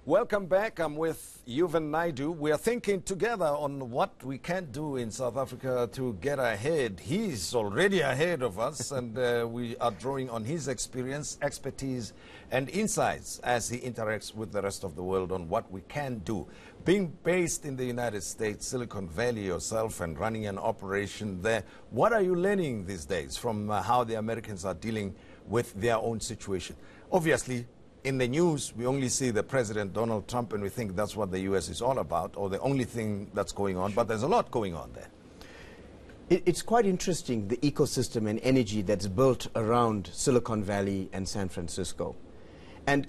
Welcome back. I'm with Euvin Naidoo. We are thinking together on what we can do in South Africa to get ahead. He's already ahead of us, and we are drawing on his experience, expertise, and insights as he interacts with the rest of the world on what we can do. Being based in the United States, Silicon Valley yourself, and running an operation there, what are you learning these days from how the Americans are dealing with their own situation? Obviously, in the news, we only see the President Donald Trump, and we think that's what the U.S. is all about, or the only thing that's going on. But there's a lot going on there. It's quite interesting, the ecosystem and energy that's built around Silicon Valley and San Francisco. And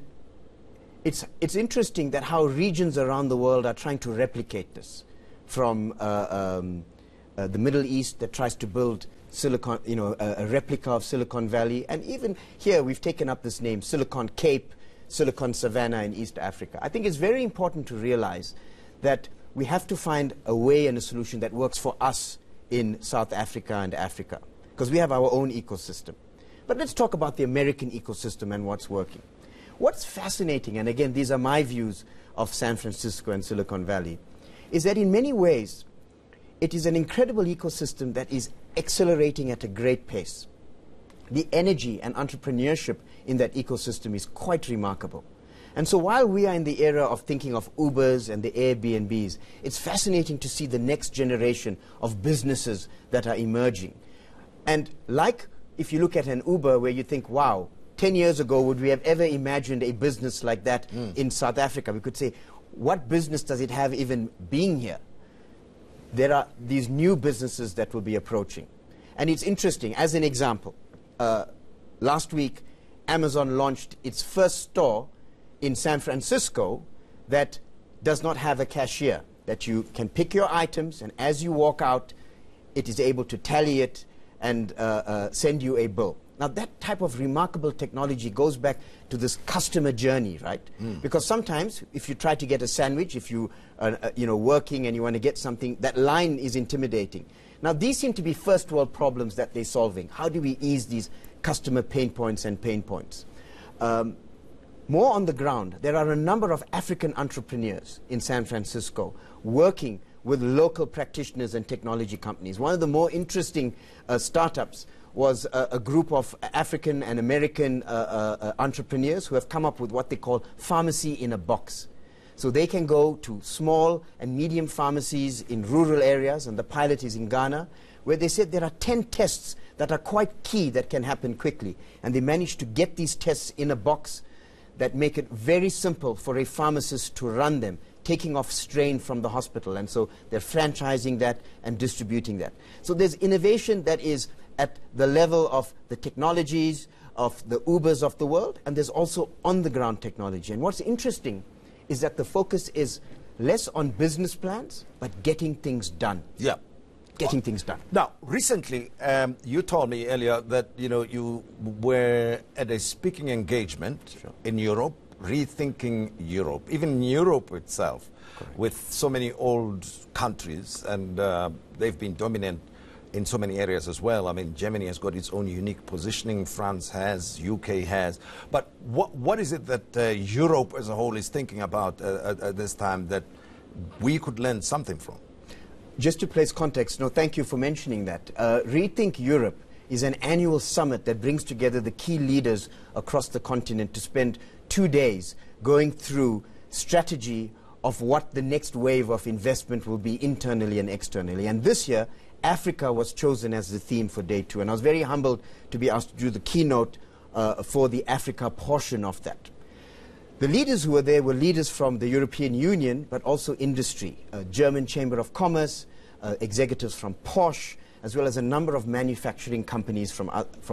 it's interesting that how regions around the world are trying to replicate this. From the Middle East that tries to build Silicon, a replica of Silicon Valley. And even here, we've taken up this name, Silicon Cape, Silicon Savannah in East Africa. I think it's very important to realize that we have to find a way and a solution that works for us in South Africa and Africa, because we have our own ecosystem. But let's talk about the American ecosystem and what's working. What's fascinating, and again, these are my views of San Francisco and Silicon Valley, is that in many ways, it is an incredible ecosystem that is accelerating at a great pace. The energy and entrepreneurship in that ecosystem is quite remarkable. And so while we are in the era of thinking of Ubers and the Airbnbs, it's fascinating to see the next generation of businesses that are emerging. And like if you look at an Uber where you think, wow, 10 years ago, would we have ever imagined a business like that in South Africa? We could say, what business does it have even being here? There are these new businesses that will be approaching. And it's interesting, as an example, last week, Amazon launched its first store in San Francisco that does not have a cashier, that you can pick your items, and as you walk out, it is able to tally it and send you a bill. Now, that type of remarkable technology goes back to this customer journey, right? Because sometimes, if you try to get a sandwich, if you are working and you want to get something, that line is intimidating. Now, these seem to be first world problems that they're solving. How do we ease these customer pain points and pain points? More on the ground, there are a number of African entrepreneurs in San Francisco working with local practitioners and technology companies. One of the more interesting startups was a group of African and American entrepreneurs who have come up with what they call pharmacy in a box. So they can go to small and medium pharmacies in rural areas, and the pilot is in Ghana, where they said there are 10 tests that are quite key that can happen quickly. And they managed to get these tests in a box that make it very simple for a pharmacist to run them, taking off strain from the hospital. And so they're franchising that and distributing that. So there's innovation that is at the level of the technologies, of the Ubers of the world, and there's also on-the-ground technology. And what's interesting is that the focus is less on business plans, but getting things done. Yeah. Getting things done. Now, recently, you told me earlier that, you were at a speaking engagement in Europe, rethinking Europe, even Europe itself, with so many old countries, and they've been dominant in so many areas as well. I mean, Germany has got its own unique positioning, France has, UK has. But what is it that Europe as a whole is thinking about at this time that we could learn something from? Just to place context, thank you for mentioning that. Rethink Europe is an annual summit that brings together the key leaders across the continent to spend 2 days going through strategy of what the next wave of investment will be internally and externally. And this year, Africa was chosen as the theme for day 2. And I was very humbled to be asked to do the keynote for the Africa portion of that. The leaders who were there were leaders from the European Union, but also industry, German Chamber of Commerce, executives from Porsche, as well as a number of manufacturing companies from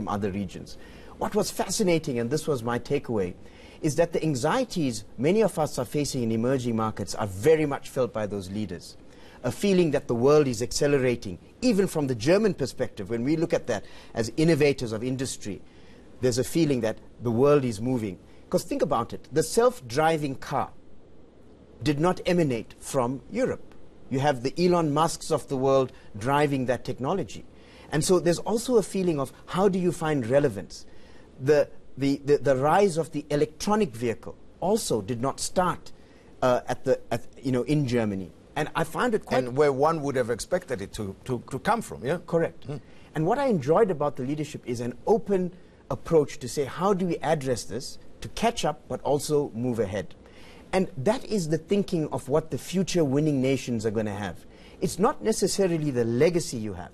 other regions. What was fascinating, and this was my takeaway, is that the anxieties many of us are facing in emerging markets are very much felt by those leaders. A feeling that the world is accelerating, even from the German perspective. When we look at that as innovators of industry, there's a feeling that the world is moving. Because think about it, the self-driving car did not emanate from Europe. You have the Elon Musks of the world driving that technology. And so there's also a feeling of how do you find relevance? The rise of the electronic vehicle also did not start in Germany. And I found it quite... And where one would have expected it to come from, yeah? Correct. And what I enjoyed about the leadership is an open approach to say, how do we address this to catch up but also move ahead? And that is the thinking of what the future winning nations are going to have. It's not necessarily the legacy you have.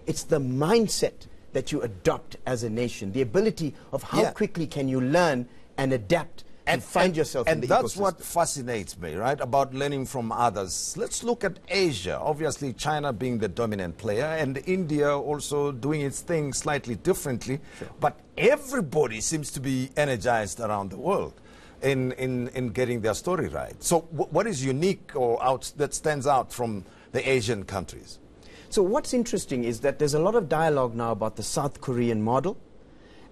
It's the mindset that you adopt as a nation, the ability of how quickly can you learn and adapt and find yourself in the ecosystem. And that's what fascinates me, right, about learning from others. Let's look at Asia. Obviously, China being the dominant player, and India also doing its thing slightly differently. Sure. But everybody seems to be energized around the world in getting their story right. So what is unique or that stands out from the Asian countries? So what's interesting is that there's a lot of dialogue now about the South Korean model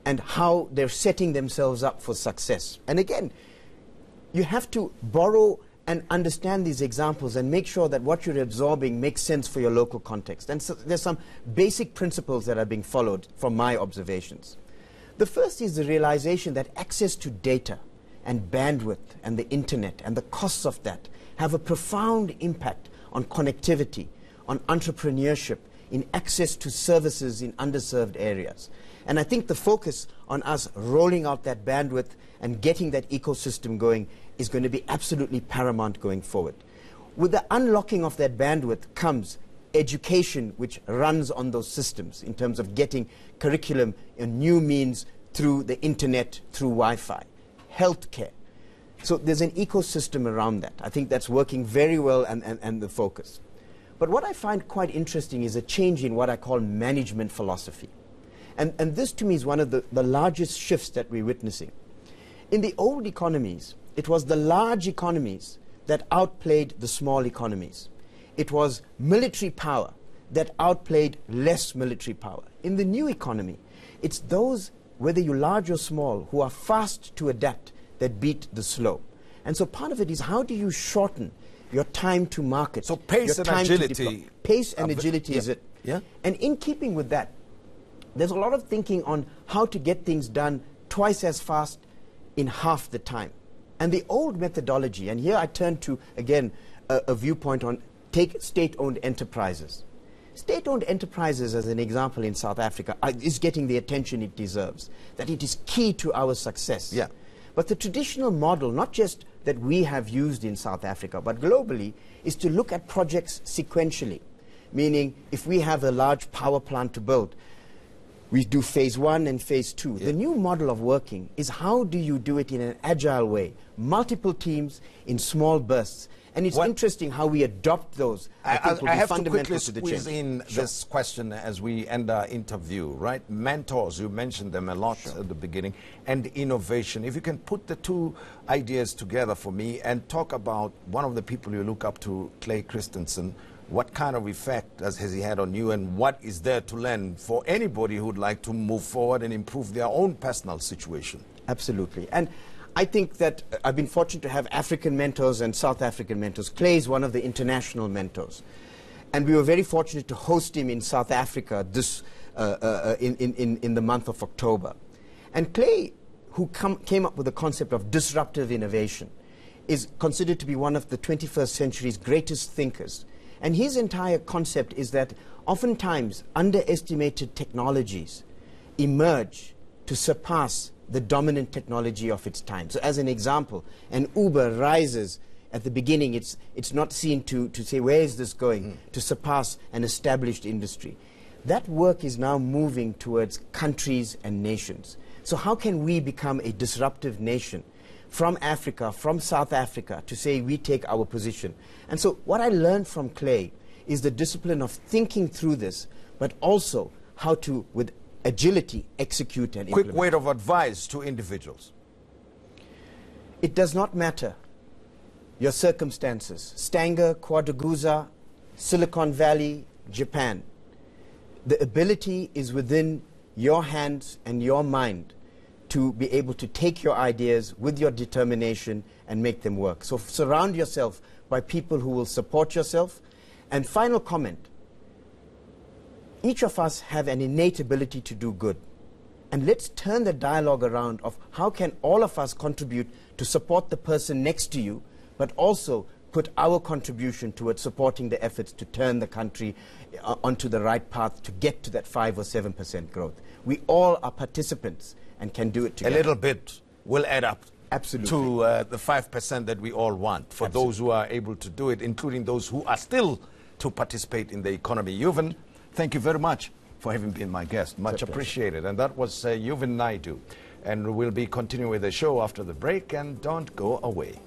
and how they're setting themselves up for success. And again, you have to borrow and understand these examples and make sure that what you're absorbing makes sense for your local context. And so there's some basic principles that are being followed from my observations. The first is the realization that access to data and bandwidth and the internet and the costs of that have a profound impact on connectivity, on entrepreneurship, in access to services in underserved areas. And I think the focus on us rolling out that bandwidth and getting that ecosystem going is going to be absolutely paramount going forward. With the unlocking of that bandwidth comes education which runs on those systems in terms of getting curriculum and new means through the internet, through Wi-Fi, healthcare. So there's an ecosystem around that. I think that's working very well and the focus. But what I find quite interesting is a change in what I call management philosophy. And this to me is one of the largest shifts that we're witnessing. In the old economies, it was the large economies that outplayed the small economies. It was military power that outplayed less military power. In the new economy, it's those, whether you're large or small, who are fast to adapt that beat the slow. And so part of it is how do you shorten your time to market? So pace and agility. Pace and agility is it. Yeah. And in keeping with that, there's a lot of thinking on how to get things done twice as fast in half the time. And the old methodology, and here I turn to, again, a viewpoint on take state-owned enterprises. State-owned enterprises, as an example in South Africa, is getting the attention it deserves, that it is key to our success. Yeah. But the traditional model, not just that we have used in South Africa, but globally, is to look at projects sequentially. Meaning, if we have a large power plant to build, we do phase 1 and phase 2. Yeah. The new model of working is how do you do it in an agile way, multiple teams in small bursts. And it's interesting how we adopt those. I think will be fundamental to the change. I have to quickly squeeze in this question as we end our interview, right? Mentors, you mentioned them a lot at the beginning, and innovation. If you can put the two ideas together for me and talk about one of the people you look up to, Clay Christensen. What kind of effect has he had on you, and what is there to learn for anybody who would like to move forward and improve their own personal situation? Absolutely. And I think that I've been fortunate to have African mentors and South African mentors. Clay is one of the international mentors. And we were very fortunate to host him in South Africa this, in the month of October. And Clay, who came up with the concept of disruptive innovation, is considered to be one of the 21st century's greatest thinkers. And his entire concept is that oftentimes underestimated technologies emerge to surpass the dominant technology of its time. So as an example, an Uber rises at the beginning, it's not seen to say, where is this going, to surpass an established industry. That work is now moving towards countries and nations. So how can we become a disruptive nation from Africa, from South Africa, to say we take our position? And so what I learned from Clay is the discipline of thinking through this, but also how to, with agility, execute and implement. Quick word of advice to individuals. It does not matter your circumstances. Stanger, Quadraguza, Silicon Valley, Japan. The ability is within your hands and your mind to be able to take your ideas with your determination and make them work. So surround yourself by people who will support yourself. And final comment, each of us have an innate ability to do good. And let's turn the dialogue around of how can all of us contribute to support the person next to you but also put our contribution towards supporting the efforts to turn the country onto the right path to get to that 5 or 7% growth. We all are participants and can do it together. A little bit will add up. Absolutely. To the 5% that we all want for Absolutely. those who are able to do it, including those who are still to participate in the economy. Euvin, thank you very much for having been my guest. Much appreciated. And that was Euvin Naidoo. And we'll be continuing with the show after the break, and don't go away.